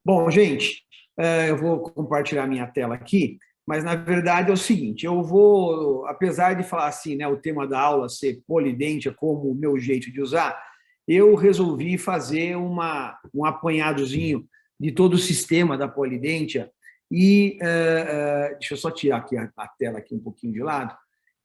Bom, gente, eu vou compartilhar minha tela aqui, mas na verdade é o seguinte, eu vou, apesar de falar assim, né, o tema da aula ser polidentia como o meu jeito de usar, eu resolvi fazer um apanhadozinho de todo o sistema da polidentia e, deixa eu só tirar aqui a tela aqui um pouquinho de lado,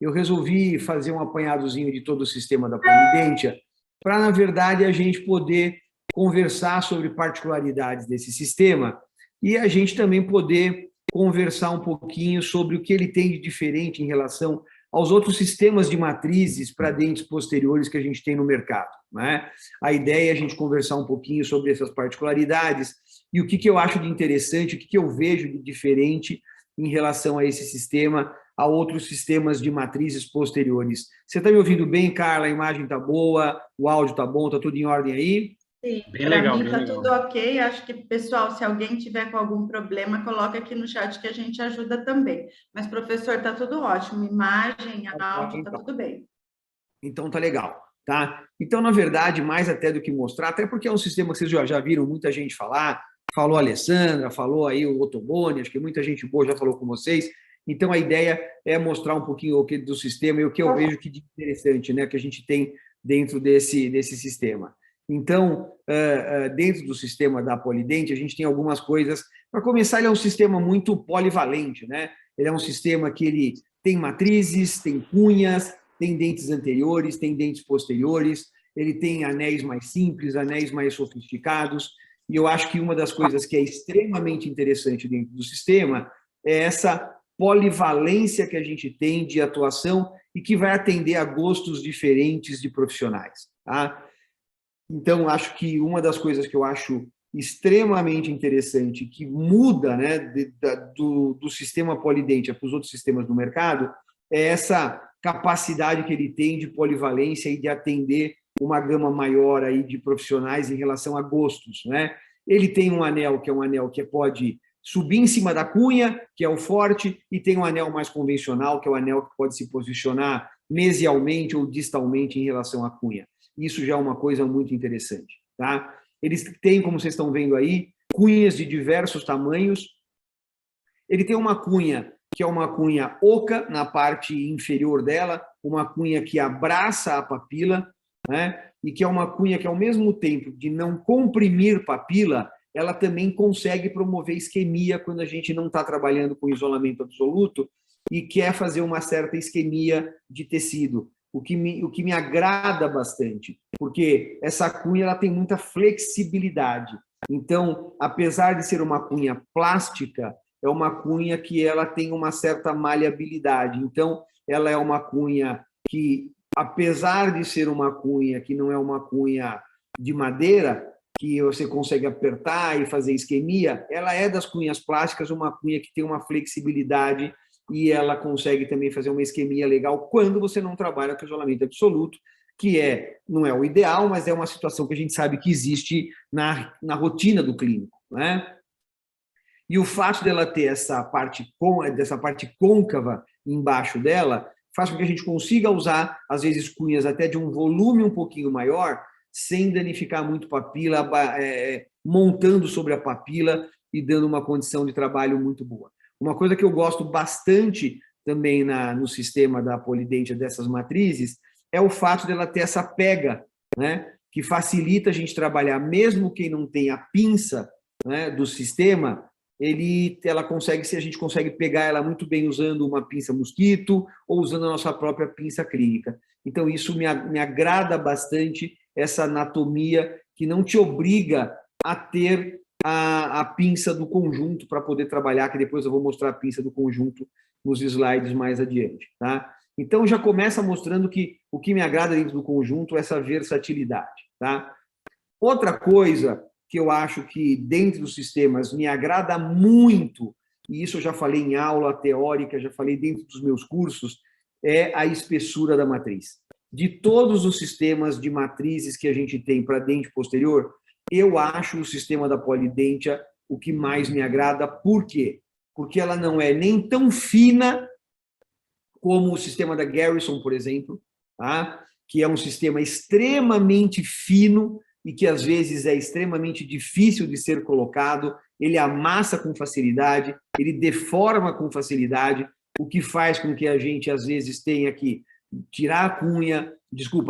eu resolvi fazer um apanhadozinho de todo o sistema da polidentia para, na verdade, a gente poder conversar sobre particularidades desse sistema e a gente também poder conversar um pouquinho sobre o que ele tem de diferente em relação aos outros sistemas de matrizes para dentes posteriores que a gente tem no mercado, né? A ideia é a gente conversar um pouquinho sobre essas particularidades e o que eu acho de interessante, o que eu vejo de diferente em relação a esse sistema, a outros sistemas de matrizes posteriores. Você está me ouvindo bem, Carla? A imagem está boa, o áudio está bom, está tudo em ordem aí? Sim, para mim está tudo ok. Acho que, pessoal, se alguém tiver com algum problema, coloca aqui no chat que a gente ajuda também. Mas, professor, está tudo ótimo. Imagem, áudio, está tudo bem. Então, tá legal, tá? Então, na verdade, mais até do que mostrar, até porque é um sistema que vocês já viram muita gente falar, falou a Alessandra, falou aí o Ottoboni, acho que muita gente boa já falou com vocês. Então, a ideia é mostrar um pouquinho o que do sistema e o que eu vejo que de interessante, né, que a gente tem dentro desse sistema. Então, dentro do sistema da Polidentia, a gente tem algumas coisas. Para começar, ele é um sistema muito polivalente, né? Ele é um sistema que ele tem matrizes, tem cunhas, tem dentes anteriores, tem dentes posteriores, ele tem anéis mais simples, anéis mais sofisticados, e eu acho que uma das coisas que é extremamente interessante dentro do sistema é essa polivalência que a gente tem de atuação e que vai atender a gostos diferentes de profissionais, tá? Então, acho que uma das coisas que eu acho extremamente interessante, que muda, né, do sistema polidentia para os outros sistemas do mercado, é essa capacidade que ele tem de polivalência e de atender uma gama maior aí de profissionais em relação a gostos, né? Ele tem um anel que pode subir em cima da cunha, que é o forte, e tem um anel mais convencional, que é o anel que pode se posicionar mesialmente ou distalmente em relação à cunha. Isso já é uma coisa muito interessante, tá? Eles têm, como vocês estão vendo aí, cunhas de diversos tamanhos. Ele tem uma cunha que é uma cunha oca na parte inferior dela, uma cunha que abraça a papila, né? E que é uma cunha que, ao mesmo tempo de não comprimir papila, ela também consegue promover isquemia quando a gente não está trabalhando com isolamento absoluto e quer fazer uma certa isquemia de tecido, o que me agrada bastante, porque essa cunha ela tem muita flexibilidade. Então, apesar de ser uma cunha plástica, é uma cunha que ela tem uma certa maleabilidade. Então, ela é uma cunha que, apesar de ser uma cunha que não é uma cunha de madeira, que você consegue apertar e fazer isquemia, ela é das cunhas plásticas uma cunha que tem uma flexibilidade e ela consegue também fazer uma isquemia legal quando você não trabalha com isolamento absoluto, que não é o ideal, mas é uma situação que a gente sabe que existe na rotina do clínico, né? E o fato dela ter dessa parte côncava embaixo dela faz com que a gente consiga usar, às vezes, cunhas até de um volume um pouquinho maior, sem danificar muito papila, montando sobre a papila e dando uma condição de trabalho muito boa. Uma coisa que eu gosto bastante também no sistema da polidentia dessas matrizes é o fato dela ter essa pega, né, que facilita a gente trabalhar, mesmo quem não tem a pinça, né, do sistema, a gente consegue pegar ela muito bem usando uma pinça mosquito ou usando a nossa própria pinça clínica. Então, isso me agrada bastante, essa anatomia que não te obriga a ter a pinça do conjunto para poder trabalhar, que depois eu vou mostrar a pinça do conjunto nos slides mais adiante, tá? Então, já começa mostrando que o que me agrada dentro do conjunto é essa versatilidade, tá? Outra coisa que eu acho que dentro dos sistemas me agrada muito, e isso eu já falei em aula teórica, já falei dentro dos meus cursos, é a espessura da matriz. De todos os sistemas de matrizes que a gente tem para dente posterior, eu acho o sistema da polidentia o que mais me agrada. Por quê? Porque ela não é nem tão fina como o sistema da Garrison, por exemplo, tá? Que é um sistema extremamente fino, e que às vezes é extremamente difícil de ser colocado, ele amassa com facilidade, ele deforma com facilidade, o que faz com que a gente às vezes tenha que tirar a cunha,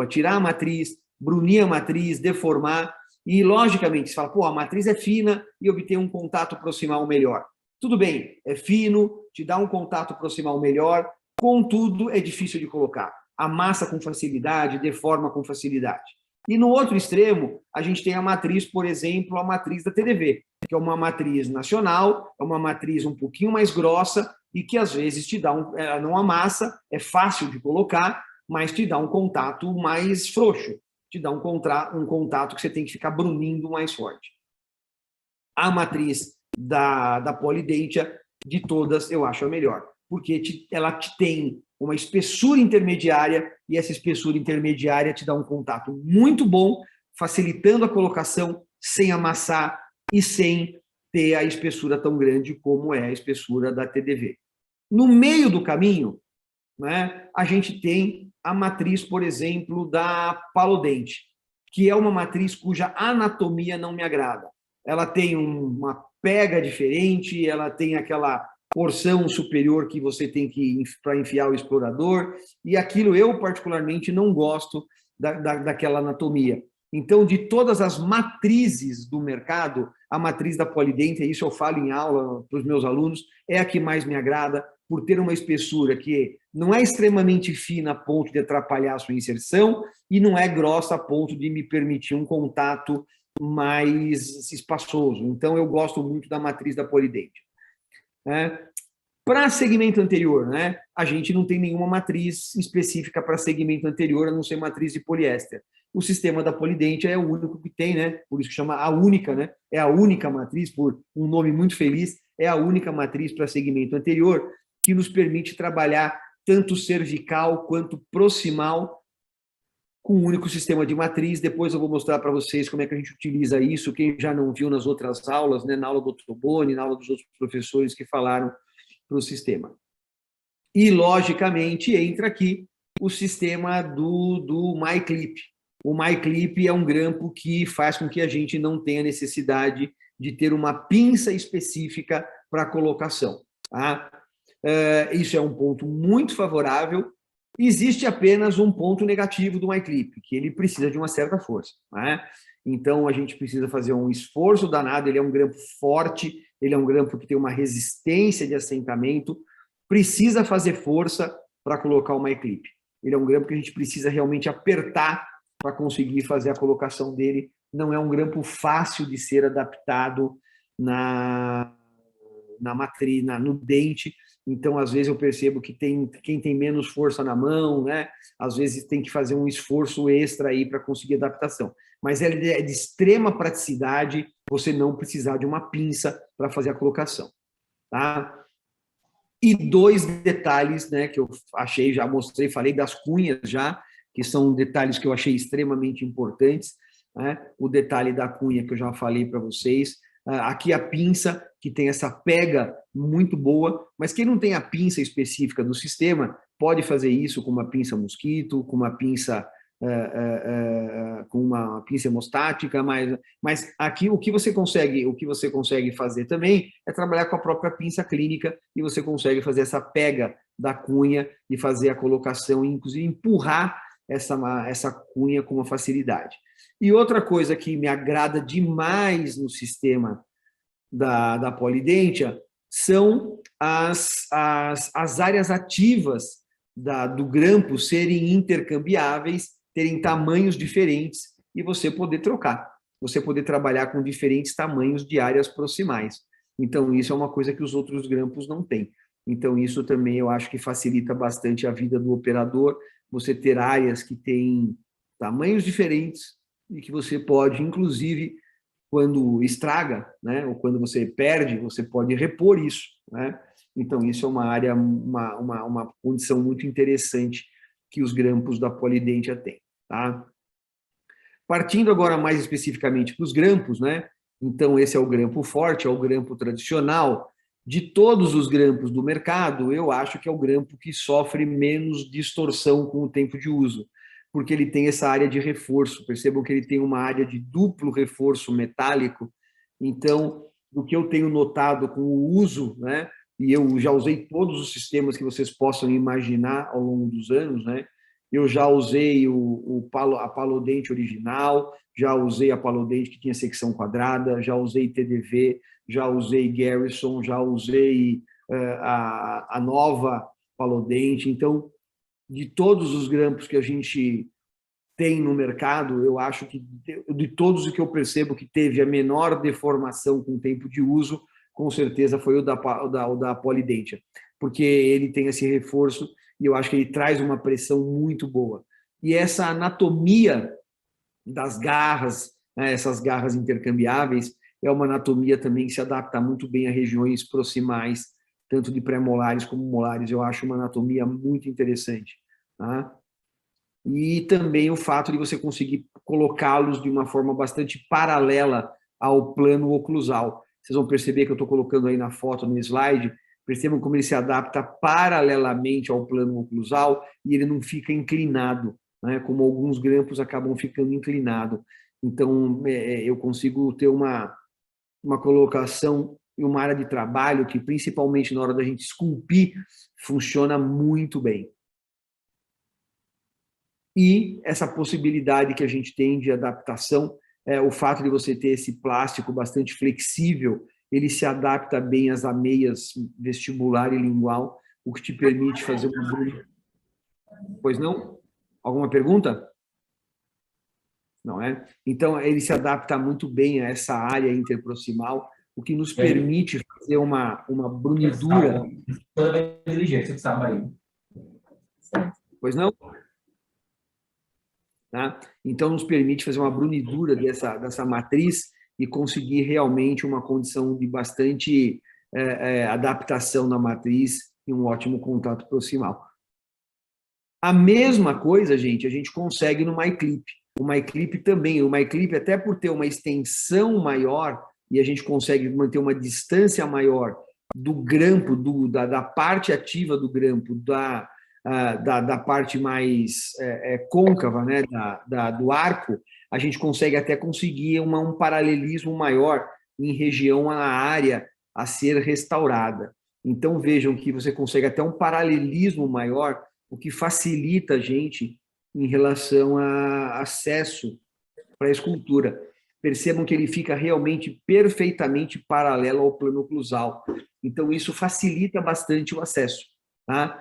tirar a matriz, brunir a matriz, deformar, e logicamente você fala, pô, a matriz é fina e obter um contato proximal melhor. Tudo bem, é fino, te dá um contato proximal melhor, contudo, é difícil de colocar. Amassa com facilidade, deforma com facilidade. E no outro extremo, a gente tem a matriz, por exemplo, a matriz da TDV, que é uma matriz nacional, é uma matriz um pouquinho mais grossa e que às vezes te dá ela não amassa, é fácil de colocar, mas te dá um contato mais frouxo, te dá um contato que você tem que ficar brunindo mais forte. A matriz da Polidentia, de todas, eu acho a melhor, porque ela tem uma espessura intermediária, e essa espessura intermediária te dá um contato muito bom, facilitando a colocação, sem amassar e sem ter a espessura tão grande como é a espessura da TDV. No meio do caminho, né, a gente tem a matriz, por exemplo, da Palodente, que é uma matriz cuja anatomia não me agrada. Ela tem uma pega diferente, ela tem aquela porção superior que você tem que para enfiar o explorador, e aquilo eu particularmente não gosto daquela anatomia. Então, de todas as matrizes do mercado, a matriz da Polidentia, isso eu falo em aula para os meus alunos, é a que mais me agrada, por ter uma espessura que não é extremamente fina a ponto de atrapalhar a sua inserção e não é grossa a ponto de me permitir um contato mais espaçoso. Então, eu gosto muito da matriz da Polidentia. Para segmento anterior, né, a gente não tem nenhuma matriz específica para segmento anterior, a não ser matriz de poliéster. O sistema da Polidentia é o único que tem, né, por isso que chama a única, né, é a única matriz, por um nome muito feliz, é a única matriz para segmento anterior, que nos permite trabalhar tanto cervical quanto proximal com um único sistema de matriz. Depois eu vou mostrar para vocês como é que a gente utiliza isso, quem já não viu nas outras aulas, né, na aula do Ottoboni, na aula dos outros professores que falaram para o sistema. E, logicamente, entra aqui o sistema do MyClip. O MyClip é um grampo que faz com que a gente não tenha necessidade de ter uma pinça específica para colocação. Tá? Isso é um ponto muito favorável. Existe apenas um ponto negativo do MyClip, que ele precisa de uma certa força. Né? Então, a gente precisa fazer um esforço danado, ele é um grampo forte, ele é um grampo que tem uma resistência de assentamento, precisa fazer força para colocar o MyClip. Ele é um grampo que a gente precisa realmente apertar para conseguir fazer a colocação dele. Não é um grampo fácil de ser adaptado na matriz, no dente. Então, às vezes, eu percebo que quem tem menos força na mão, né? Às vezes tem que fazer um esforço extra aí para conseguir adaptação. Mas é de extrema praticidade você não precisar de uma pinça para fazer a colocação. Tá? E dois detalhes, né, que eu achei, já mostrei, falei das cunhas já, que são detalhes que eu achei extremamente importantes. Né? O detalhe da cunha que eu já falei para vocês. Aqui a pinça, que tem essa pega muito boa, mas quem não tem a pinça específica do sistema pode fazer isso com uma pinça mosquito, com uma pinça hemostática, mas aqui o que você consegue fazer também é trabalhar com a própria pinça clínica e você consegue fazer essa pega da cunha e fazer a colocação, inclusive empurrar essa cunha com uma facilidade. E outra coisa que me agrada demais no sistema da Polidentia são as áreas ativas do grampo serem intercambiáveis, terem tamanhos diferentes e você poder trocar, você poder trabalhar com diferentes tamanhos de áreas proximais. Então, isso é uma coisa que os outros grampos não têm. Então, isso também eu acho que facilita bastante a vida do operador, você ter áreas que têm tamanhos diferentes e que você pode, inclusive, quando estraga, né, ou quando você perde, você pode repor isso, né? Então, isso é uma área, uma condição muito interessante que os grampos da Polidentia têm. Tá? Partindo agora mais especificamente para os grampos, né? Então, esse é o grampo forte, é o grampo tradicional. De todos os grampos do mercado, eu acho que é o grampo que sofre menos distorção com o tempo de uso. porque ele tem essa área de reforço. Percebam que ele tem uma área de duplo reforço metálico. Então, do que eu tenho notado com o uso, né, e eu já usei todos os sistemas que vocês possam imaginar ao longo dos anos, né? Eu já usei a Palodente original, já usei a Palodente que tinha secção quadrada, já usei TDV, já usei Garrison, já usei a nova Palodente. Então, de todos os grampos que a gente tem no mercado, eu acho que de todos o que eu percebo que teve a menor deformação com o tempo de uso, com certeza foi o da Polydente, porque ele tem esse reforço e eu acho que ele traz uma pressão muito boa. E essa anatomia das garras, né, essas garras intercambiáveis, é uma anatomia também que se adapta muito bem a regiões proximais, tanto de pré-molares como molares. Eu acho uma anatomia muito interessante. Tá? E também o fato de você conseguir colocá-los de uma forma bastante paralela ao plano oclusal. Vocês vão perceber que eu estou colocando aí na foto, no slide, percebam como ele se adapta paralelamente ao plano oclusal e ele não fica inclinado, né? Como alguns grampos acabam ficando inclinados. Então, eu consigo ter uma colocação e uma área de trabalho que, principalmente na hora da gente esculpir, funciona muito bem. E essa possibilidade que a gente tem de adaptação, o fato de você ter esse plástico bastante flexível, ele se adapta bem às ameias vestibular e lingual, o que te permite fazer uma... Pois não? Alguma pergunta? Não é? Então, ele se adapta muito bem a essa área interproximal, o que nos permite fazer uma brunidura. Toda inteligência que estava aí. Pois não? Tá? Então, nos permite fazer uma brunidura dessa matriz e conseguir realmente uma condição de bastante adaptação na matriz e um ótimo contato proximal. A mesma coisa, gente, a gente consegue no MyClip. O MyClip também. O MyClip, até por ter uma extensão maior, e a gente consegue manter uma distância maior do grampo, da parte ativa do grampo, da parte mais côncava, né, do arco, a gente consegue até conseguir um paralelismo maior em região à área a ser restaurada. Então, vejam que você consegue até um paralelismo maior, o que facilita a gente em relação a acesso para a escultura. Percebam que ele fica realmente perfeitamente paralelo ao plano oclusal. Então, isso facilita bastante o acesso, tá?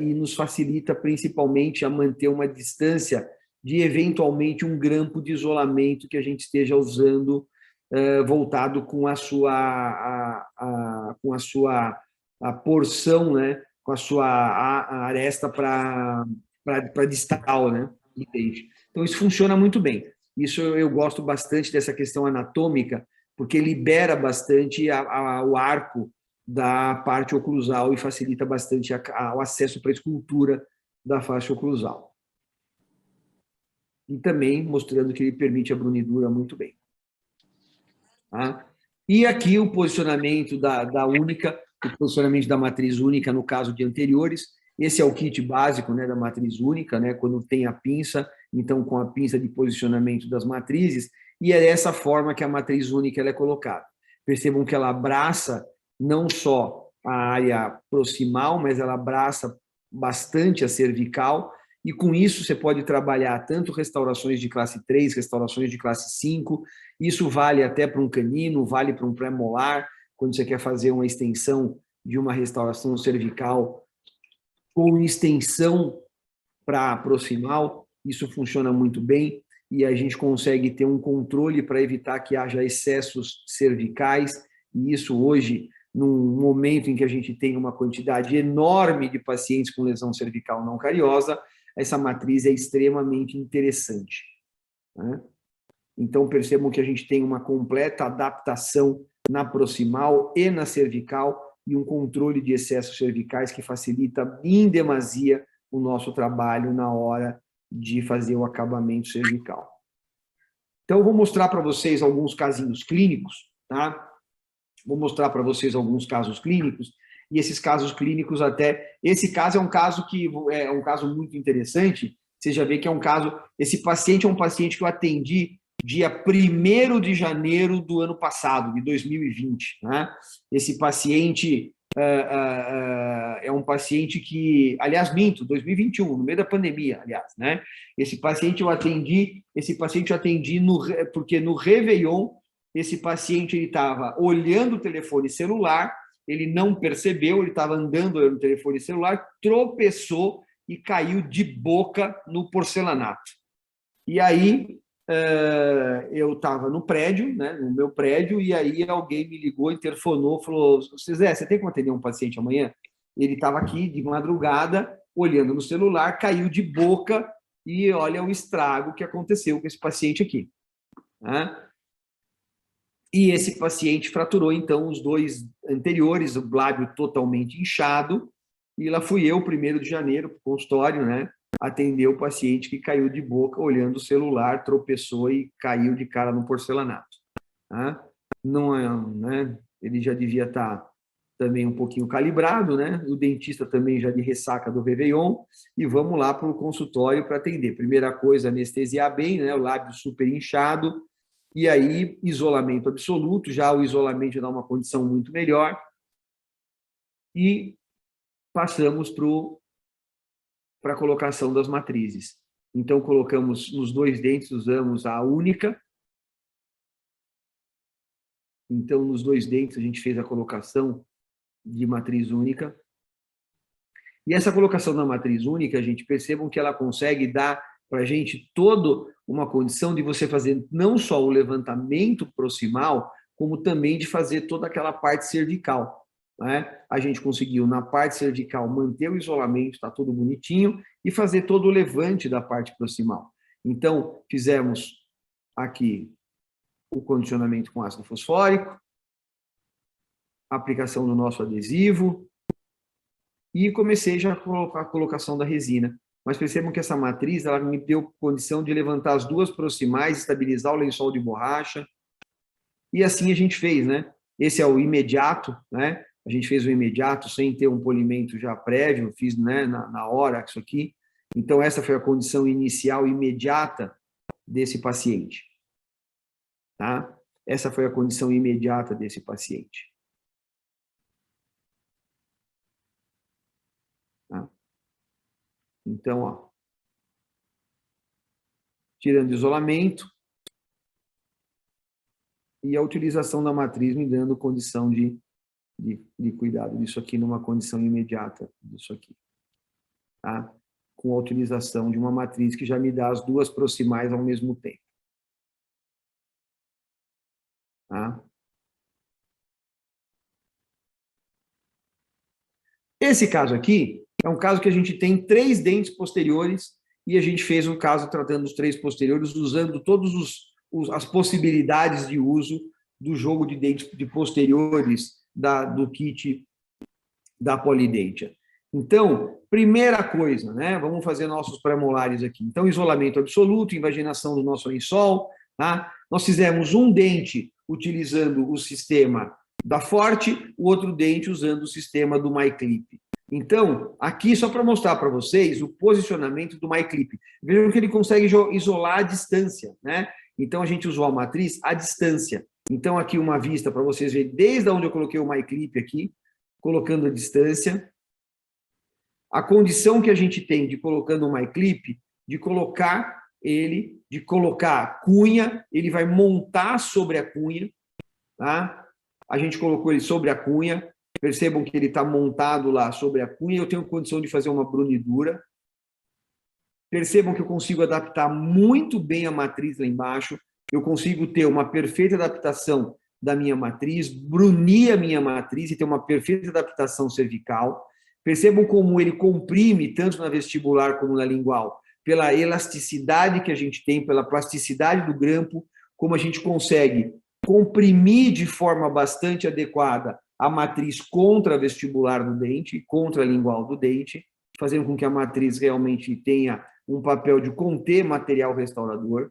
E nos facilita principalmente a manter uma distância de, eventualmente, um grampo de isolamento que a gente esteja usando voltado com a sua porção, né? Com a sua aresta para distal, né? Então, isso funciona muito bem. Isso eu gosto bastante dessa questão anatômica, porque libera bastante o arco da parte oclusal e facilita bastante o acesso para a escultura da face oclusal. E também mostrando que ele permite a brunidura muito bem. Tá? E aqui o posicionamento da única, o posicionamento da matriz única no caso de anteriores. Esse é o kit básico, né, da matriz única, né, quando tem a pinça, então com a pinça de posicionamento das matrizes, e é dessa forma que a matriz única ela é colocada. Percebam que ela abraça não só a área proximal, mas ela abraça bastante a cervical, e com isso você pode trabalhar tanto restaurações de classe 3, restaurações de classe 5, isso vale até para um canino, vale para um pré-molar, quando você quer fazer uma extensão de uma restauração cervical com extensão para proximal, isso funciona muito bem, e a gente consegue ter um controle para evitar que haja excessos cervicais, e isso hoje, num momento em que a gente tem uma quantidade enorme de pacientes com lesão cervical não cariosa, essa matriz é extremamente interessante. Né? Então, percebam que a gente tem uma completa adaptação na proximal e na cervical e um controle de excessos cervicais que facilita em demasia o nosso trabalho na hora de fazer o acabamento cervical. Então, eu vou mostrar para vocês alguns casinhos clínicos, tá? Vou mostrar para vocês alguns casos clínicos, e esses casos clínicos até... Esse caso é um caso que é um caso muito interessante. Você já vê que é um caso... Esse paciente é um paciente que eu atendi dia 1º de janeiro do ano passado, de 2020. Né? Esse paciente é um paciente que... Aliás, minto, 2021, no meio da pandemia, aliás. Né? Esse paciente eu atendi porque no Réveillon, esse paciente estava olhando o telefone celular, ele não percebeu, ele estava andando olhando o telefone celular, tropeçou e caiu de boca no porcelanato. E aí, eu estava no prédio, né, no meu prédio, e aí alguém me ligou, interfonou, falou, Zé, você tem como atender um paciente amanhã? Ele estava aqui de madrugada, olhando no celular, caiu de boca, e olha o estrago que aconteceu com esse paciente aqui. Né? E esse paciente fraturou, então, os 2 anteriores, o lábio totalmente inchado, e lá fui eu, 1º de janeiro, para o consultório, né, atender o paciente que caiu de boca, olhando o celular, tropeçou e caiu de cara no porcelanato. Tá? Não é, né, ele já devia estar também um pouquinho calibrado, né, o dentista também já de ressaca do Réveillon, e vamos lá para o consultório para atender. Primeira coisa, anestesiar bem, né, o lábio super inchado, e aí isolamento absoluto, já o isolamento dá uma condição muito melhor, e passamos para a colocação das matrizes. Então, colocamos nos 2 dentes, usamos a única. Então, nos 2 dentes, a gente fez a colocação de matriz única. E essa colocação da matriz única, a gente percebam que ela consegue dar para a gente toda uma condição de você fazer não só o levantamento proximal, como também de fazer toda aquela parte cervical. Né? A gente conseguiu, na parte cervical, manter o isolamento, está tudo bonitinho, e fazer todo o levante da parte proximal. Então, fizemos aqui o condicionamento com ácido fosfórico, a aplicação do nosso adesivo, e comecei já a colocação da resina. Mas percebam que essa matriz ela me deu condição de levantar as 2 proximais, estabilizar o lençol de borracha, e assim a gente fez, né? Esse é o imediato, né? A gente fez o imediato sem ter um polimento já prévio, fiz, né, na hora isso aqui. Então, essa foi a condição inicial imediata desse paciente. Tá? Essa foi a condição imediata desse paciente. Tá? Então, ó, tirando isolamento e a utilização da matriz me dando condição de cuidado disso aqui numa condição imediata disso aqui. Tá? Com a utilização de uma matriz que já me dá as 2 proximais ao mesmo tempo. Tá? Esse caso aqui é um caso que a gente tem 3 dentes posteriores e a gente fez um caso tratando os 3 posteriores usando todas as possibilidades de uso do jogo de dentes de posteriores do kit da Polidentia. Então, primeira coisa, né? Vamos fazer nossos premolares aqui. Então, isolamento absoluto, invaginação do nosso lençol. Tá? Nós fizemos um dente utilizando o sistema da Forte, o outro dente usando o sistema do MyClip. Então, aqui só para mostrar para vocês o posicionamento do MyClip. Vejam que ele consegue isolar a distância, né? Então, a gente usou a matriz à distância. Então, aqui uma vista para vocês verem desde onde eu coloquei o MyClip aqui, colocando a distância. A condição que a gente tem de colocando o MyClip, de colocar ele, de colocar a cunha, ele vai montar sobre a cunha, tá? A gente colocou ele sobre a cunha, percebam que ele está montado lá sobre a cunha, eu tenho condição de fazer uma brunidura. Percebam que eu consigo adaptar muito bem a matriz lá embaixo, eu consigo ter uma perfeita adaptação da minha matriz, brunir a minha matriz e ter uma perfeita adaptação cervical. Percebam como ele comprime, tanto na vestibular como na lingual, pela elasticidade que a gente tem, pela plasticidade do grampo, como a gente consegue comprimir de forma bastante adequada a matriz contra a vestibular do dente, contra a lingual do dente, fazendo com que a matriz realmente tenha um papel de conter material restaurador.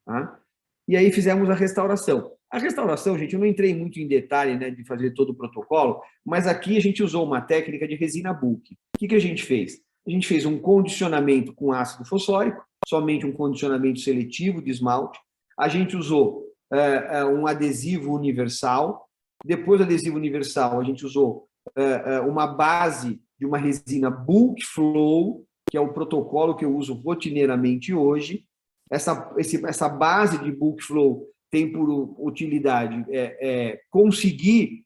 Tá? E aí fizemos a restauração. A restauração, gente, eu não entrei muito em detalhe, né, de fazer todo o protocolo, mas aqui a gente usou uma técnica de resina bulk. O que a gente fez? A gente fez um condicionamento com ácido fosfórico, somente um condicionamento seletivo de esmalte. A gente usou um adesivo universal. Depois do adesivo universal, a gente usou uma base de uma resina bulk flow, que é o protocolo que eu uso rotineiramente hoje. Essa base de bulk flow tem por utilidade conseguir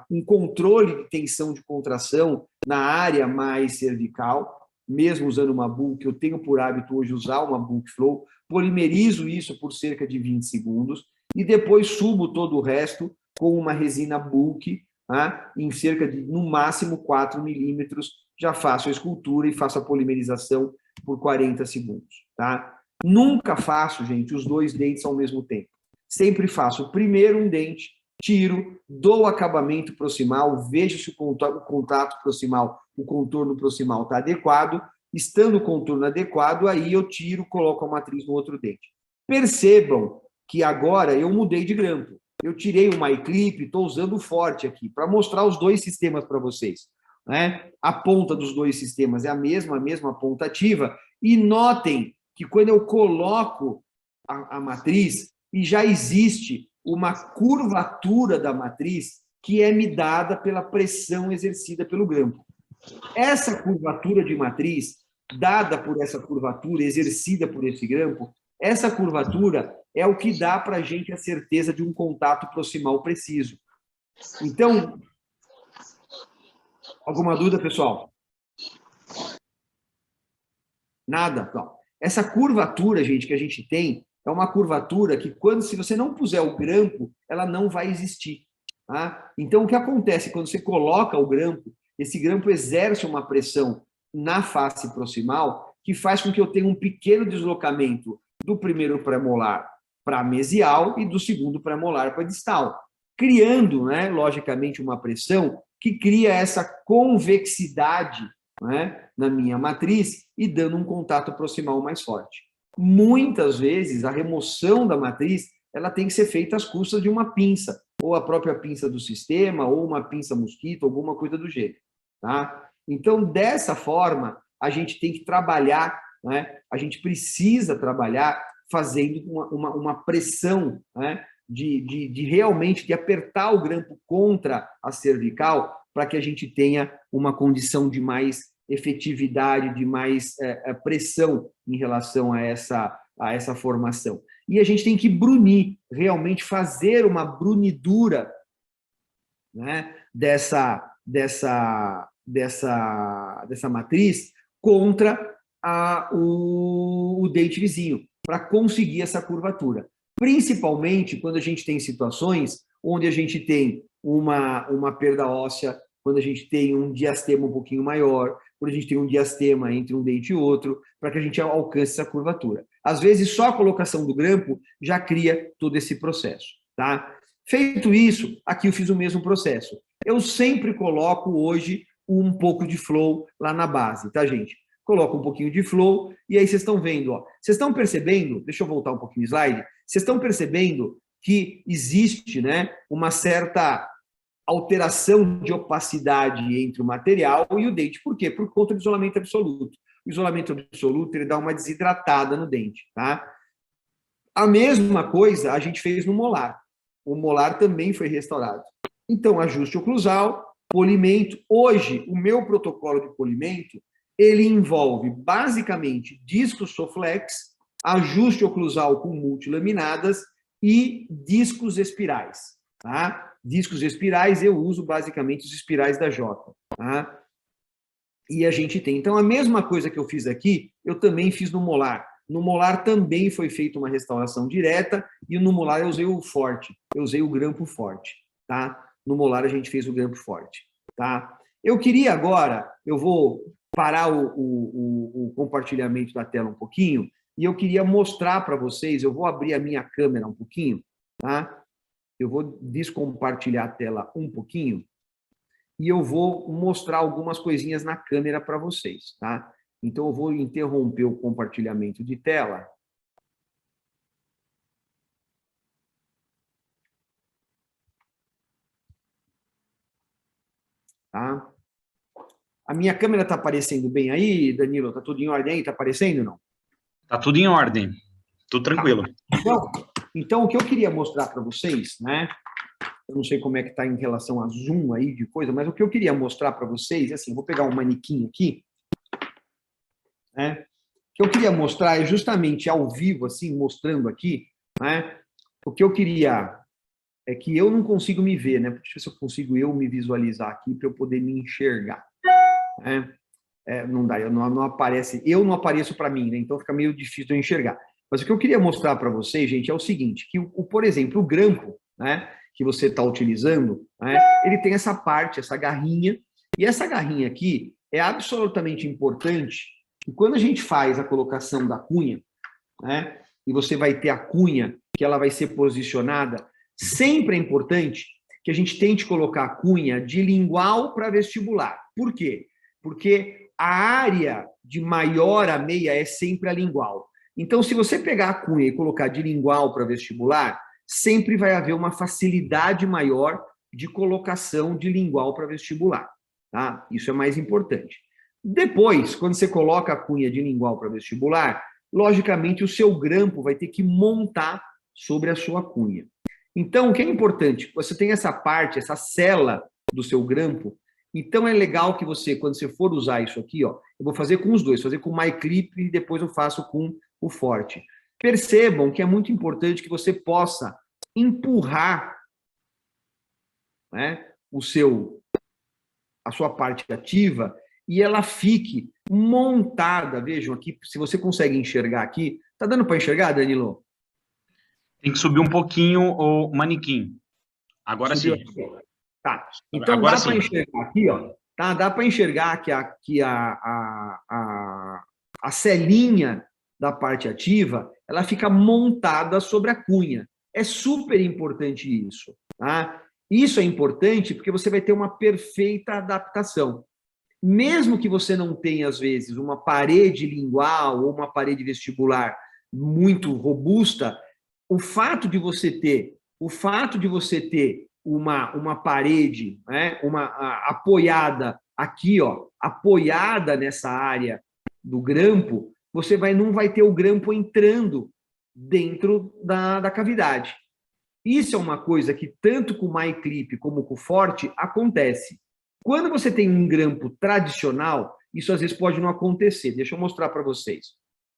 um controle de tensão de contração na área mais cervical, mesmo usando uma bulk. Eu tenho por hábito hoje usar uma bulk flow, polimerizo isso por cerca de 20 segundos e depois subo todo o resto com uma resina bulk, tá? Em cerca de, no máximo, 4 milímetros, já faço a escultura e faço a polimerização por 40 segundos. Tá? Nunca faço, gente, os dois dentes ao mesmo tempo. Sempre faço primeiro um dente, tiro, dou o acabamento proximal, vejo se o contato proximal, o contorno proximal está adequado. Estando o contorno adequado, aí eu tiro, coloco a matriz no outro dente. Percebam que agora eu mudei de grampo. Eu tirei o MyClip, estou usando o Forte aqui, para mostrar os dois sistemas para vocês. Né? A ponta dos dois sistemas é a mesma ponta ativa. E notem que quando eu coloco a matriz, e já existe uma curvatura da matriz que é me dada pela pressão exercida pelo grampo. Essa curvatura de matriz, dada por essa curvatura, exercida por esse grampo, essa curvatura é o que dá para a gente a certeza de um contato proximal preciso. Então, alguma dúvida, pessoal? Nada? Não. Essa curvatura, gente, que a gente tem, é uma curvatura que, se você não puser o grampo, ela não vai existir. Tá? Então, o que acontece quando você coloca o grampo, esse grampo exerce uma pressão na face proximal que faz com que eu tenha um pequeno deslocamento do primeiro pré-molar para mesial e do segundo pré-molar para distal, criando, né, logicamente, uma pressão que cria essa convexidade, né, na minha matriz e dando um contato proximal mais forte. Muitas vezes, a remoção da matriz ela tem que ser feita às custas de uma pinça, ou a própria pinça do sistema, ou uma pinça mosquito, alguma coisa do gênero. Tá? Então, dessa forma, a gente tem que trabalhar, né? A gente precisa trabalhar fazendo uma pressão, né? de realmente de apertar o grampo contra a cervical para que a gente tenha uma condição de mais efetividade, de mais pressão em relação a essa formação. E a gente tem que brunir, realmente fazer uma brunidura, né, dessa matriz contra o dente vizinho, para conseguir essa curvatura. Principalmente quando a gente tem situações onde a gente tem uma perda óssea, quando a gente tem um diastema um pouquinho maior, quando a gente tem um diastema entre um dente e outro, para que a gente alcance essa curvatura. Às vezes, só a colocação do grampo já cria todo esse processo. Tá? Feito isso, aqui eu fiz o mesmo processo. Eu sempre coloco hoje um pouco de flow lá na base, tá, gente? Coloco um pouquinho de flow, e aí vocês estão vendo, ó. Vocês estão percebendo, deixa eu voltar um pouquinho o slide, vocês estão percebendo que existe, né, uma certa alteração de opacidade entre o material e o dente. Por quê? Por conta do isolamento absoluto. O isolamento absoluto ele dá uma desidratada no dente. Tá? A mesma coisa a gente fez no molar. O molar também foi restaurado. Então, ajuste oclusal, polimento. Hoje, o meu protocolo de polimento, ele envolve basicamente discos Soflex, ajuste oclusal com multilaminadas e discos espirais. Tá? Discos espirais, eu uso basicamente os espirais da Jota. Tá? E a gente tem. Então, a mesma coisa que eu fiz aqui, eu também fiz no molar. No molar também foi feita uma restauração direta e no molar eu usei o forte, eu usei o grampo forte. Tá? No molar a gente fez o grampo forte. Tá? Eu queria agora, eu vou parar o compartilhamento da tela um pouquinho e eu queria mostrar para vocês, eu vou abrir a minha câmera um pouquinho, tá? Eu vou descompartilhar a tela um pouquinho e eu vou mostrar algumas coisinhas na câmera para vocês, tá? Então, eu vou interromper o compartilhamento de tela. tá? A minha câmera está aparecendo bem aí, Danilo? Está tudo em ordem aí? Está aparecendo ou não? Tá tudo em ordem, tudo tranquilo. Então, o que eu queria mostrar para vocês, né? Eu não sei como é que está em relação a zoom aí de coisa, mas o que eu queria mostrar para vocês, assim, eu vou pegar um manequim aqui, né? O que eu queria mostrar é justamente ao vivo, assim, mostrando aqui, né? O que eu queria é que eu não consigo me ver, né? Deixa eu ver se eu consigo me visualizar aqui para eu poder me enxergar, né? Não dá, não aparece, eu não apareço para mim, né? Então fica meio difícil de eu enxergar. Mas o que eu queria mostrar para vocês, gente, é o seguinte, que, por exemplo, o grampo, né, que você está utilizando, né, ele tem essa parte, essa garrinha, e essa garrinha aqui é absolutamente importante, que quando a gente faz a colocação da cunha, né, e você vai ter a cunha, que ela vai ser posicionada, sempre é importante que a gente tente colocar a cunha de lingual para vestibular. Por quê? Porque a área de maior a meia é sempre a lingual. Então, se você pegar a cunha e colocar de lingual para vestibular, sempre vai haver uma facilidade maior de colocação de lingual para vestibular. Tá? Isso é mais importante. Depois, quando você coloca a cunha de lingual para vestibular, logicamente o seu grampo vai ter que montar sobre a sua cunha. Então, o que é importante? Você tem essa parte, essa cela do seu grampo. Então, é legal que você, quando você for usar isso aqui, ó, eu vou fazer com os dois, fazer com o MyClip e depois eu faço com o Forte. Percebam que é muito importante que você possa empurrar, né, a sua parte ativa e ela fique montada. Vejam aqui, se você consegue enxergar aqui. Tá dando para enxergar, Danilo? Tem que subir um pouquinho o manequim. Agora Subiu sim. aqui. Tá. Então agora dá para sim. enxergar aqui, ó. Tá? Dá para enxergar que a celinha da parte ativa, ela fica montada sobre a cunha. É super importante isso, tá? Isso é importante porque você vai ter uma perfeita adaptação. Mesmo que você não tenha, às vezes, uma parede lingual ou uma parede vestibular muito robusta, o fato de você ter uma parede, né, apoiada aqui, ó, apoiada nessa área do grampo, você não vai ter o grampo entrando dentro da cavidade. Isso é uma coisa que tanto com o MyClip como com o Forte acontece. Quando você tem um grampo tradicional, isso às vezes pode não acontecer. Deixa eu mostrar para vocês.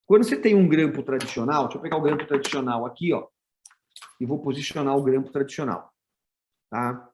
Quando você tem um grampo tradicional, deixa eu pegar o grampo tradicional aqui, ó, e vou posicionar o grampo tradicional. Tá?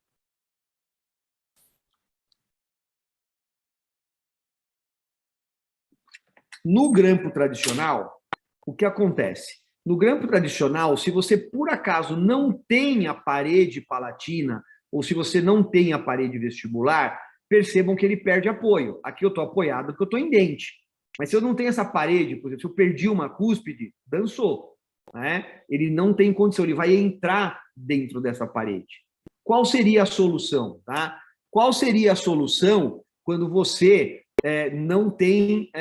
No grampo tradicional, o que acontece? No grampo tradicional, se você por acaso não tem a parede palatina, ou se você não tem a parede vestibular, percebam que ele perde apoio. Aqui eu estou apoiado porque eu estou em dente. Mas se eu não tenho essa parede, por exemplo, se eu perdi uma cúspide, dançou. Né? Ele não tem condição, ele vai entrar dentro dessa parede. Qual seria a solução? Tá? Qual seria a solução quando você não tem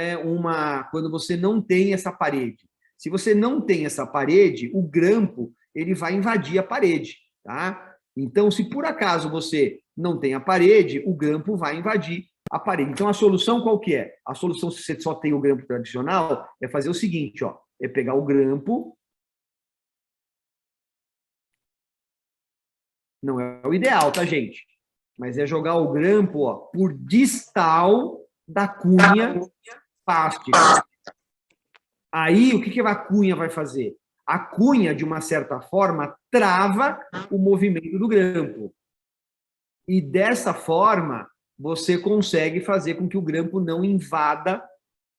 quando você não tem essa parede? Se você não tem essa parede, o grampo ele vai invadir a parede, tá? Então, se por acaso você não tem a parede, o grampo vai invadir a parede. Então, a solução qual que é? A solução, se você só tem o grampo tradicional, é fazer o seguinte, ó, é pegar o grampo. Não é o ideal, tá, gente? Mas é jogar o grampo, ó, por distal da cunha plástica. Aí, o que a cunha vai fazer? A cunha, de uma certa forma, trava o movimento do grampo. E dessa forma, você consegue fazer com que o grampo não invada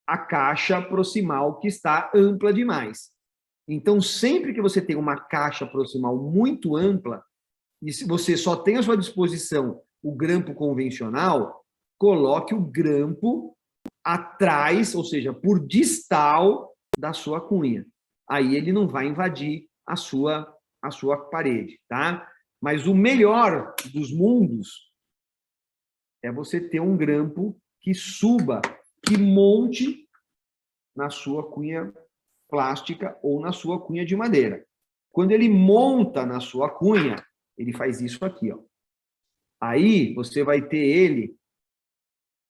a caixa proximal que está ampla demais. Então, sempre que você tem uma caixa proximal muito ampla, e se você só tem à sua disposição o grampo convencional, coloque o grampo atrás, ou seja, por distal da sua cunha. Aí ele não vai invadir a sua parede, tá? Mas o melhor dos mundos é você ter um grampo que suba, que monte na sua cunha plástica ou na sua cunha de madeira. Quando ele monta na sua cunha, ele faz isso aqui, ó. Aí você vai ter ele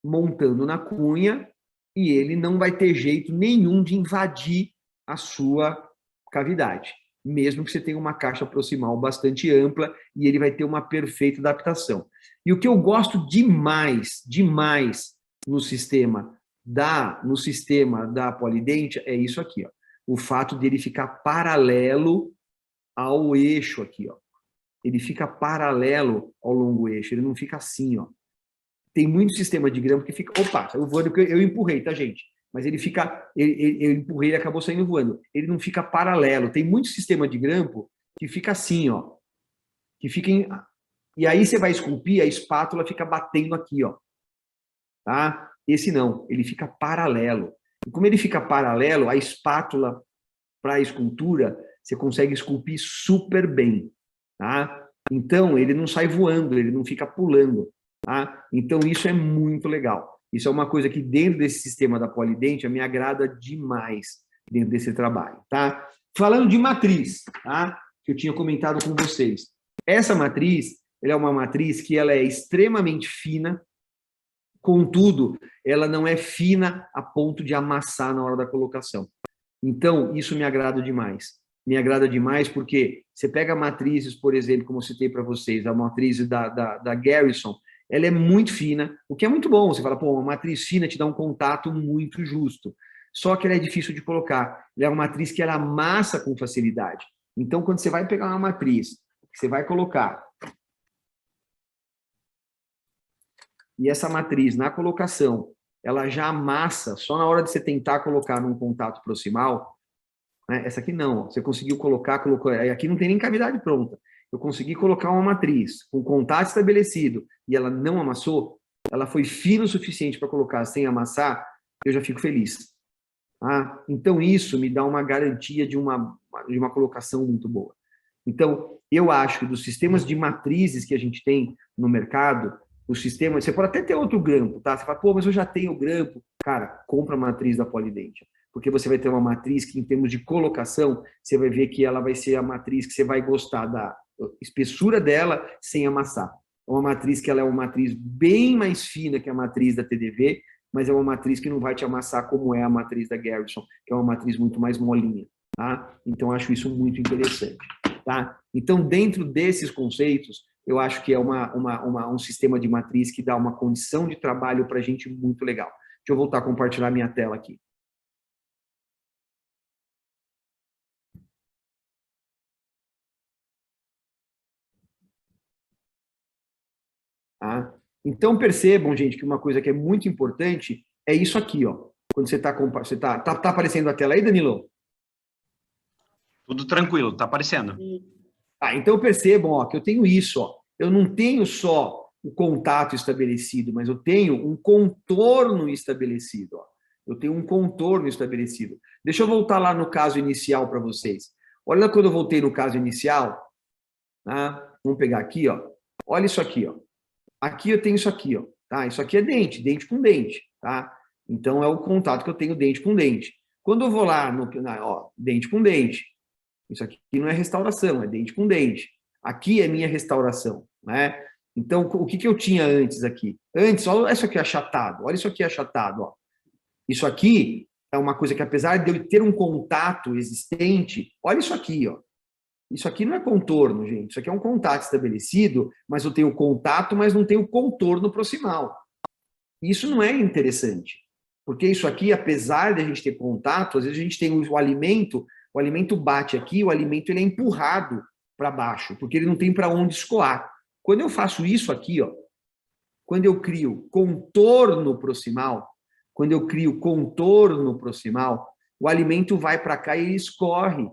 montando na cunha e ele não vai ter jeito nenhum de invadir a sua cavidade, mesmo que você tenha uma caixa proximal bastante ampla e ele vai ter uma perfeita adaptação. E o que eu gosto demais no sistema da Polident é isso aqui, ó. O fato dele ficar paralelo ao eixo aqui, ó. Ele fica paralelo ao longo eixo, ele não fica assim, ó. Tem muito sistema de grampo que fica... Opa, eu voando porque eu empurrei, tá, gente? Mas ele fica... eu empurrei, ele acabou saindo voando. Ele não fica paralelo. Tem muito sistema de grampo que fica assim, ó. Que fica em... E aí você vai esculpir, a espátula fica batendo aqui, ó. Tá? Esse não, ele fica paralelo. E como ele fica paralelo, a espátula para a escultura, você consegue esculpir super bem. Tá? Então, ele não sai voando, ele não fica pulando. Tá? Então, isso é muito legal. Isso é uma coisa que dentro desse sistema da Polident me agrada demais dentro desse trabalho. Tá? Falando de matriz, tá? Que eu tinha comentado com vocês. Essa matriz, ela é uma matriz que ela é extremamente fina, contudo, ela não é fina a ponto de amassar na hora da colocação. Então, isso me agrada demais. Me agrada demais porque você pega matrizes, por exemplo, como eu citei para vocês, a matriz da Garrison, ela é muito fina, o que é muito bom. Você fala, pô, uma matriz fina te dá um contato muito justo. Só que ela é difícil de colocar. Ela é uma matriz que ela amassa com facilidade. Então, quando você vai pegar uma matriz, você vai colocar, e essa matriz, na colocação, ela já amassa, só na hora de você tentar colocar num contato proximal, né? Essa aqui não, você conseguiu colocar, colocou, aqui não tem nem cavidade pronta. Eu consegui colocar uma matriz com contato estabelecido e ela não amassou, ela foi fina o suficiente para colocar sem amassar, eu já fico feliz. Ah, então isso me dá uma garantia de uma colocação muito boa. Então, eu acho que dos sistemas de matrizes que a gente tem no mercado, o sistema, você pode até ter outro grampo, tá? Você fala, pô, mas eu já tenho o grampo. Cara, compra a matriz da Polident, porque você vai ter uma matriz que, em termos de colocação, você vai ver que ela vai ser a matriz que você vai gostar da espessura dela sem amassar. É uma matriz que ela é uma matriz bem mais fina que a matriz da TDV, mas é uma matriz que não vai te amassar como é a matriz da Garrison, que é uma matriz muito mais molinha, tá? Então, acho isso muito interessante, tá? Então, dentro desses conceitos, eu acho que é um sistema de matriz que dá uma condição de trabalho para a gente muito legal. Deixa eu voltar a compartilhar minha tela aqui. Tá? Então, percebam, gente, que uma coisa que é muito importante é isso aqui, ó. Quando você está tá aparecendo a tela aí, Danilo? Tudo tranquilo, tá aparecendo. Ah, então percebam, ó, que eu tenho isso, ó. Eu não tenho só o contato estabelecido, mas eu tenho um contorno estabelecido, ó. Eu tenho um contorno estabelecido. Deixa eu voltar lá no caso inicial para vocês. Olha quando eu voltei no caso inicial, tá? Vamos pegar aqui, ó. Olha isso aqui, ó. Aqui eu tenho isso aqui, ó. Tá? Isso aqui é dente, dente com dente, tá? Então é o contato que eu tenho dente com dente. Quando eu vou lá no, ó, dente com dente, isso aqui não é restauração, é dente com dente. Aqui é minha restauração, né? Então, o que eu tinha antes aqui? Antes, olha isso aqui achatado, olha isso aqui achatado, ó. Isso aqui é uma coisa que, apesar de eu ter um contato existente, olha isso aqui, ó. Isso aqui não é contorno, gente. Isso aqui é um contato estabelecido, mas eu tenho contato, mas não tenho contorno proximal. Isso não é interessante. Porque isso aqui, apesar de a gente ter contato, às vezes a gente tem o alimento bate aqui, o alimento ele é empurrado para baixo, porque ele não tem para onde escoar. Quando eu faço isso aqui, ó, quando eu crio contorno proximal, o alimento vai para cá e ele escorre,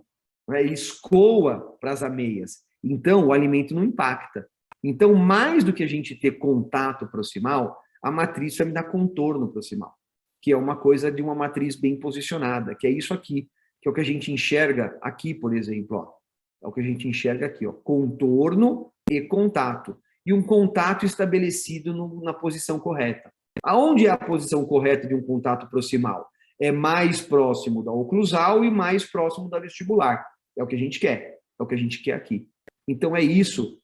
né? Ele escoa para as ameias. Então, o alimento não impacta. Então, mais do que a gente ter contato proximal, a matriz vai me dar contorno proximal, que é uma coisa de uma matriz bem posicionada, que é isso aqui, que é o que a gente enxerga aqui, por exemplo, ó. É o que a gente enxerga aqui, ó, contorno e contato. E um contato estabelecido na posição correta. Aonde é a posição correta de um contato proximal? É mais próximo da oclusal e mais próximo da vestibular. É o que a gente quer. É o que a gente quer aqui. Então, é isso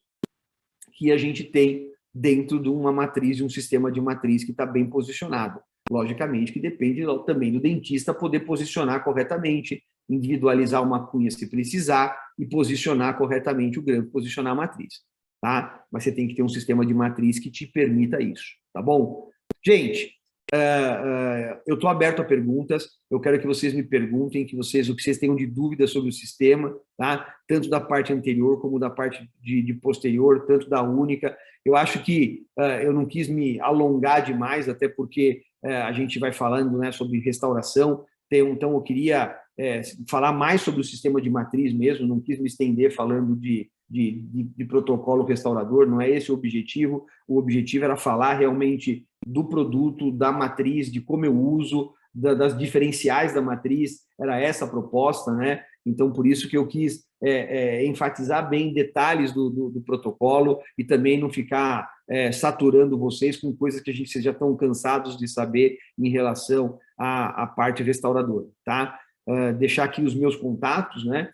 que a gente tem dentro de uma matriz, de um sistema de matriz que está bem posicionado. Logicamente que depende também do dentista poder posicionar corretamente, individualizar uma cunha se precisar e posicionar corretamente o grampo, posicionar a matriz, tá? Mas você tem que ter um sistema de matriz que te permita isso, tá bom? Gente, eu estou aberto a perguntas, eu quero que vocês me perguntem, o que vocês tenham de dúvidas sobre o sistema, tá? Tanto da parte anterior como da parte de posterior, tanto da única. Eu acho que eu não quis me alongar demais, até porque a gente vai falando, né, sobre restauração, então eu queria falar mais sobre o sistema de matriz mesmo, não quis me estender falando de protocolo restaurador, não é esse o objetivo era falar realmente do produto, da matriz, de como eu uso, das diferenciais da matriz, era essa a proposta, né? Então, por isso que eu quis enfatizar bem detalhes do protocolo e também não ficar saturando vocês com coisas que vocês já estão cansados de saber em relação à parte restauradora, tá? Deixar aqui os meus contatos, né?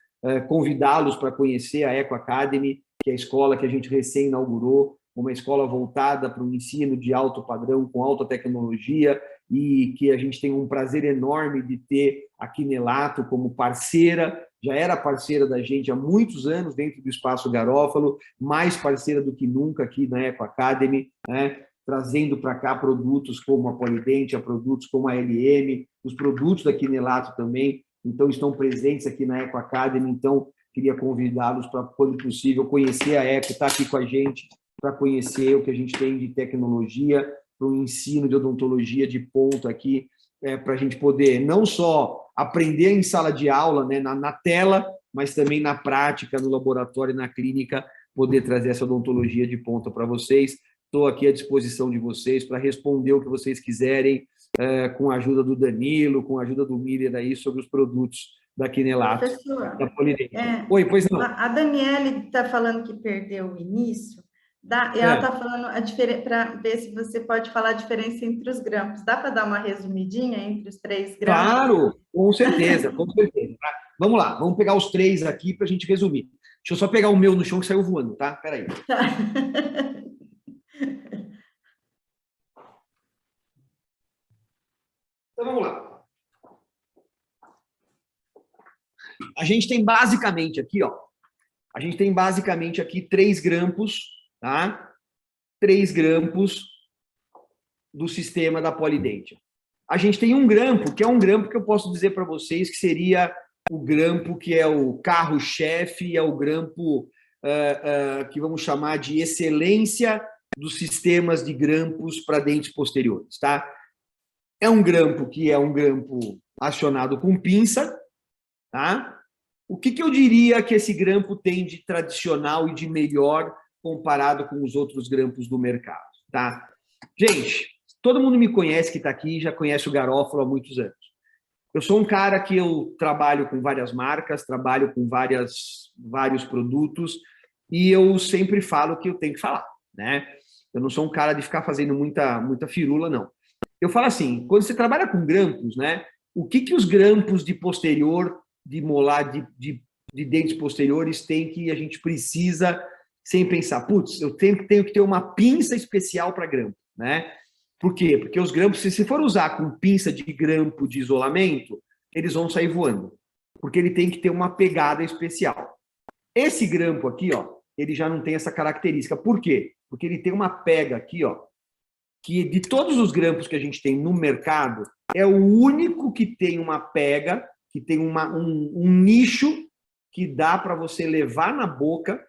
Convidá-los para conhecer a Eco Academy, que é a escola que a gente recém inaugurou, uma escola voltada para o ensino de alto padrão, com alta tecnologia, e que a gente tem um prazer enorme de ter a Quinelato como parceira, já era parceira da gente há muitos anos dentro do Espaço Garófalo, mais parceira do que nunca aqui na Eco Academy, né? Trazendo para cá produtos como a Polidente, produtos como a LM, os produtos da Quinelato também, então estão presentes aqui na Eco Academy, então queria convidá-los para, quando possível, conhecer a Eco, estar aqui com a gente, para conhecer o que a gente tem de tecnologia, para o ensino de odontologia de ponta aqui, para a gente poder não só aprender em sala de aula, né, na tela, mas também na prática, no laboratório, na clínica, poder trazer essa odontologia de ponta para vocês. Estou aqui à disposição de vocês para responder o que vocês quiserem, com a ajuda do Danilo, com a ajuda do Miller aí, sobre os produtos da Quinelato. Professor, da Polidente. Oi, pois não. A Daniele está falando que perdeu o início, ela está falando para ver se você pode falar a diferença entre os grampos. Dá para dar uma resumidinha entre os 3 grampos? Claro, com certeza, com certeza. Vamos lá, vamos pegar os 3 aqui para a gente resumir. Deixa eu só pegar o meu no chão que saiu voando, tá? Espera aí. Tá. Então, vamos lá. A gente tem basicamente aqui, ó, a gente tem basicamente aqui 3 grampos, tá? 3 grampos do sistema da Polidente. A gente tem um grampo, que é um grampo que eu posso dizer para vocês que seria o grampo que é o carro-chefe, é o grampo que vamos chamar de excelência dos sistemas de grampos para dentes posteriores, tá? É um grampo que é um grampo acionado com pinça, tá? O que eu diria que esse grampo tem de tradicional e de melhor comparado com os outros grampos do mercado, tá? Gente, todo mundo me conhece que está aqui, já conhece o Garófalo há muitos anos. Eu sou um cara que eu trabalho com várias marcas, trabalho com vários produtos, e eu sempre falo o que eu tenho que falar, né? Eu não sou um cara de ficar fazendo muita firula, não. Eu falo assim, quando você trabalha com grampos, né? O que os grampos de posterior, de molar, de dentes posteriores tem que a gente precisa, sem pensar, putz, eu tenho que ter uma pinça especial para grampo, né? Por quê? Porque os grampos, se você for usar com pinça de grampo de isolamento, eles vão sair voando, porque ele tem que ter uma pegada especial. Esse grampo aqui, ó, ele já não tem essa característica. Por quê? Porque ele tem uma pega aqui, ó, que de todos os grampos que a gente tem no mercado, é o único que tem uma pega, que tem um nicho que dá para você levar na boca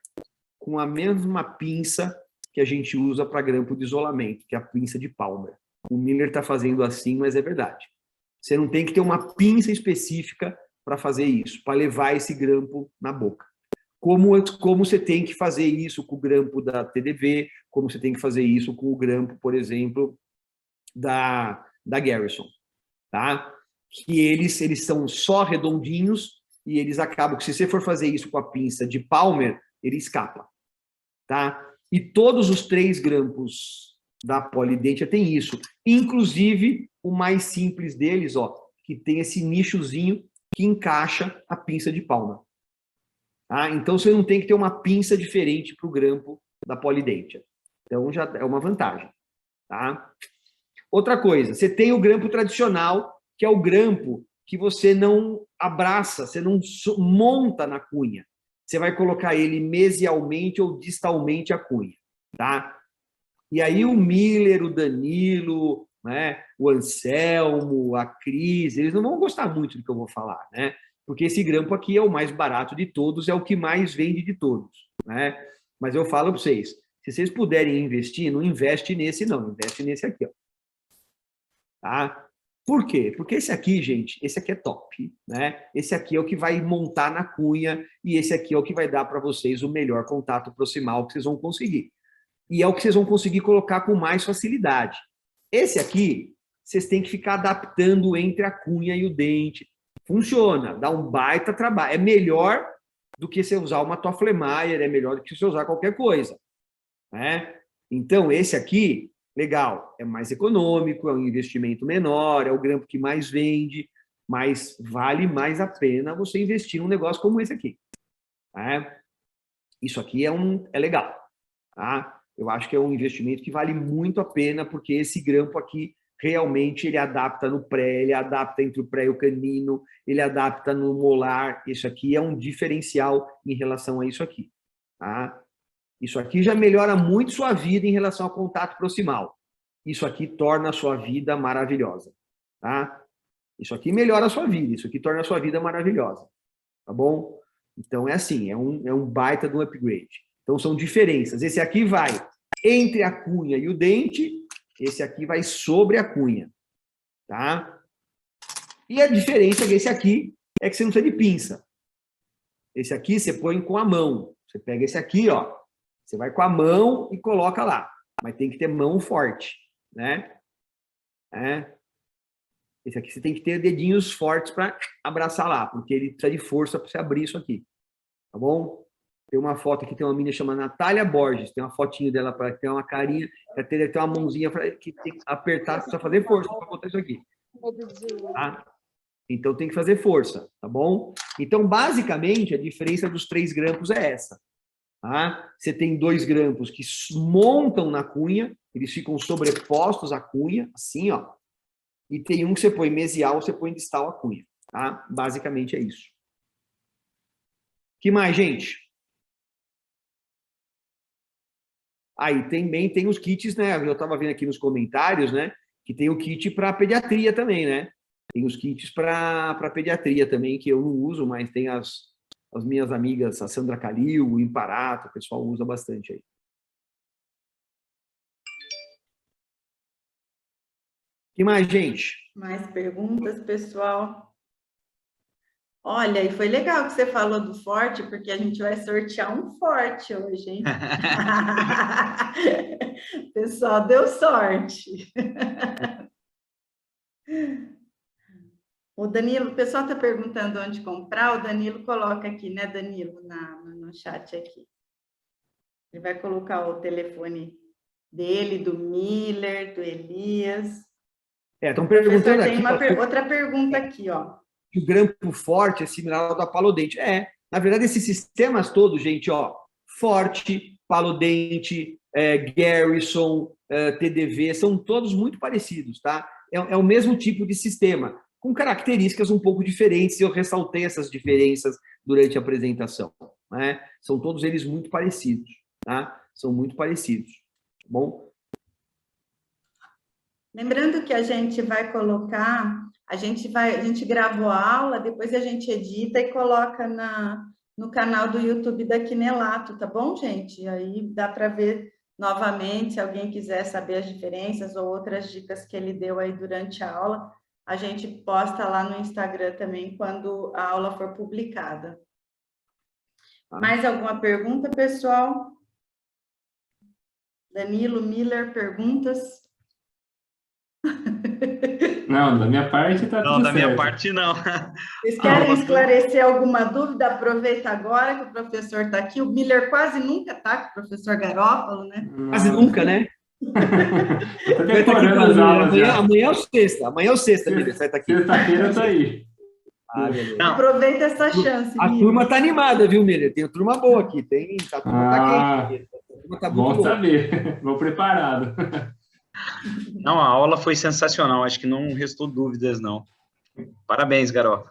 com a mesma pinça que a gente usa para grampo de isolamento, que é a pinça de Palmer. O Miller está fazendo assim, mas é verdade. Você não tem que ter uma pinça específica para fazer isso, para levar esse grampo na boca. Como você tem que fazer isso com o grampo da TDV, como você tem que fazer isso com o grampo, por exemplo, da Garrison, tá? Que eles são só redondinhos e eles acabam que, se você for fazer isso com a pinça de Palmer, ele escapa, tá? E todos os 3 grampos da Polidente tem isso, inclusive o mais simples deles, ó, que tem esse nichozinho que encaixa a pinça de Palmer. Tá? Então, você não tem que ter uma pinça diferente para o grampo da Polidente. Então, já é uma vantagem, tá? Outra coisa, você tem o grampo tradicional, que é o grampo que você não abraça, você não monta na cunha. Você vai colocar ele mesialmente ou distalmente a cunha, tá? E aí o Miller, o Danilo, né, o Anselmo, a Cris, eles não vão gostar muito do que eu vou falar, né? Porque esse grampo aqui é o mais barato de todos, é o que mais vende de todos, né? Mas eu falo para vocês, se vocês puderem investir, não investe nesse não, investe nesse aqui, ó. Tá? Por quê? Porque esse aqui, gente, esse aqui é top, né? Esse aqui é o que vai montar na cunha e esse aqui é o que vai dar para vocês o melhor contato proximal que vocês vão conseguir. E é o que vocês vão conseguir colocar com mais facilidade. Esse aqui, vocês têm que ficar adaptando entre a cunha e o dente. Funciona, dá um baita trabalho. É melhor do que você usar uma Tofflemeier, é melhor do que você usar qualquer coisa, né? Então, esse aqui, legal, é mais econômico, é um investimento menor, é o grampo que mais vende, mas vale mais a pena você investir num negócio como esse aqui, né? Isso aqui é legal, tá? Eu acho que é um investimento que vale muito a pena, porque esse grampo aqui, realmente, ele adapta no pré, ele adapta entre o pré e o canino, ele adapta no molar. Isso aqui é um diferencial em relação a isso aqui, tá? Isso aqui já melhora muito sua vida em relação ao contato proximal. Isso aqui torna a sua vida maravilhosa, tá? Isso aqui melhora a sua vida, isso aqui torna a sua vida maravilhosa, tá bom? Então, é assim, é um baita de um upgrade. Então, são diferenças. Esse aqui vai entre a cunha e o dente, esse aqui vai sobre a cunha, tá? E a diferença desse aqui é que você não precisa de pinça. Esse aqui você põe com a mão. Você pega esse aqui, ó, você vai com a mão e coloca lá. Mas tem que ter mão forte, né? Esse aqui você tem que ter dedinhos fortes para abraçar lá, porque ele precisa de força para você abrir isso aqui, tá bom? Tem uma foto aqui, tem uma menina chamada Natália Borges, tem uma fotinho dela, para ter uma carinha, deve ter uma mãozinha que tem que apertar, precisa fazer força para botar isso aqui. Tá? Então tem que fazer força, tá bom? Então, basicamente, a diferença dos 3 grampos é essa. Tá? Você tem 2 grampos que montam na cunha, eles ficam sobrepostos à cunha, assim, ó. E tem um que você põe mesial, você põe distal à cunha. Tá? Basicamente é isso. Que mais, gente? Aí também tem os kits, né? Eu estava vendo aqui nos comentários, né? Que tem o kit para pediatria também, né? Tem os kits para pediatria também, que eu não uso, mas tem as minhas amigas, a Sandra Calil, o Imparato, o pessoal usa bastante aí. Que mais, gente? Mais perguntas, pessoal? Olha, e foi legal que você falou do forte, porque a gente vai sortear um forte hoje, hein? Pessoal, deu sorte. O Danilo, o pessoal está perguntando onde comprar, o Danilo coloca aqui, né, Danilo, no chat aqui. Ele vai colocar o telefone dele, do Miller, do Elias. Estão perguntando aqui. Tem outra pergunta aqui, ó. O grampo forte é similar ao da Palodente. Na verdade, esses sistemas todos, gente, ó, Forte, Palodente, Garrison, TDV, são todos muito parecidos, tá? É o mesmo tipo de sistema, com características um pouco diferentes, e eu ressaltei essas diferenças durante a apresentação, né? São todos eles muito parecidos, tá? São muito parecidos, tá bom? Lembrando que a gente vai colocar, a gente gravou a aula, depois a gente edita e coloca no canal do YouTube da Quinelato, tá bom, gente? Aí dá para ver novamente, se alguém quiser saber as diferenças ou outras dicas que ele deu aí durante a aula, a gente posta lá no Instagram também quando a aula for publicada. Mais alguma pergunta, pessoal? Danilo, Miller, perguntas? Não, da minha parte tá tudo certo. Não, da minha parte não. Vocês querem esclarecer alguma dúvida? Aproveita agora que o professor está aqui. O Miller quase nunca está com o professor Garófalo, né? Quase nunca, né? Tô decorando as aulas já. Amanhã é o sexta, Miller. Você tá aqui. Sexta-feira eu tô aí. Aproveita essa chance, A Miller. turma tá animada, viu, Miller? Tem turma boa aqui. A turma tá quente. Tá muito Bom bom. saber. Vou preparado. Não, a aula foi sensacional, acho que não restou dúvidas, não. Parabéns, Garofa.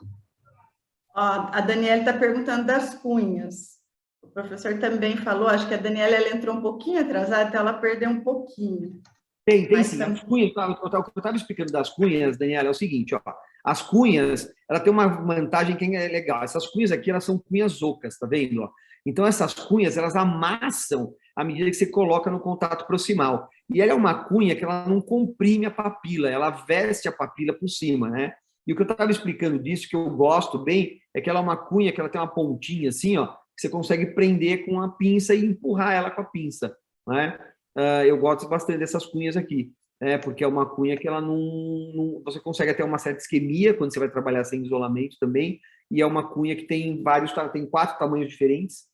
Ó, a Daniela está perguntando das cunhas. O professor também falou, acho que a Daniela ela entrou um pouquinho atrasada, então ela perdeu um pouquinho. Tem Mas sim. tam- As cunhas, o que eu estava explicando das cunhas, Daniela, é o seguinte, ó. As cunhas, ela tem uma vantagem que é legal. Essas cunhas aqui, elas são cunhas ocas, tá vendo? Ó? Então, essas cunhas, elas amassam à medida que você coloca no contato proximal. E ela é uma cunha que ela não comprime a papila, ela veste a papila por cima, né? E o que eu estava explicando disso, que eu gosto bem, é que ela é uma cunha que ela tem uma pontinha assim, ó, que você consegue prender com a pinça e empurrar ela com a pinça, né? Eu gosto bastante dessas cunhas aqui, porque é uma cunha que ela você consegue até uma certa isquemia quando você vai trabalhar sem isolamento também, e é uma cunha que tem tem 4 tamanhos diferentes,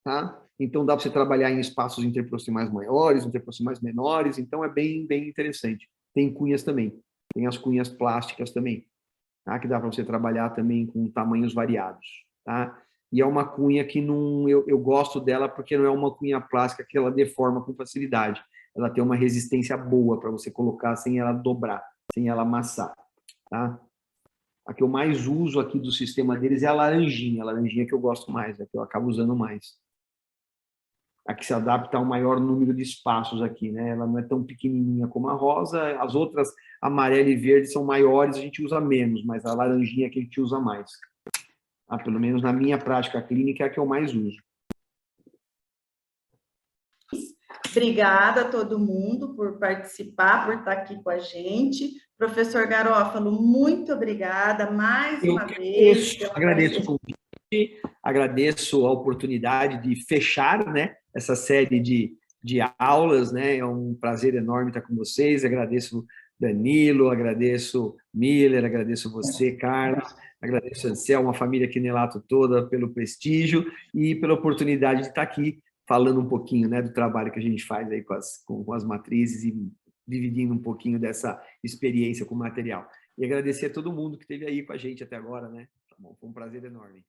tá? Então dá para você trabalhar em espaços interproximais maiores, interproximais menores, então é bem, bem interessante. Tem cunhas também, tem as cunhas plásticas também, tá? Que dá para você trabalhar também com tamanhos variados, tá? E é uma cunha que não, eu gosto dela porque não é uma cunha plástica que ela deforma com facilidade. Ela tem uma resistência boa para você colocar sem ela dobrar, sem ela amassar, tá? A que eu mais uso aqui do sistema deles é a laranjinha que eu gosto mais, a que eu acabo usando mais. A que se adapta ao maior número de espaços aqui, né? Ela não é tão pequenininha como a rosa, as outras, amarela e verde, são maiores, a gente usa menos, mas a laranjinha é que a gente usa mais. Pelo menos na minha prática clínica é a que eu mais uso. Obrigada a todo mundo por participar, por estar aqui com a gente. Professor Garófalo, muito obrigada mais uma vez. Agradeço o convite, agradeço a oportunidade de fechar, né, essa série de aulas, né? É um prazer enorme estar com vocês. Agradeço Danilo, agradeço Miller, agradeço você, Carlos, agradeço Anselmo, a família Quinelato toda pelo prestígio e pela oportunidade de estar aqui falando um pouquinho, né, do trabalho que a gente faz aí com as matrizes e dividindo um pouquinho dessa experiência com o material. E agradecer a todo mundo que esteve aí com a gente até agora, né? Tá bom, foi um prazer enorme.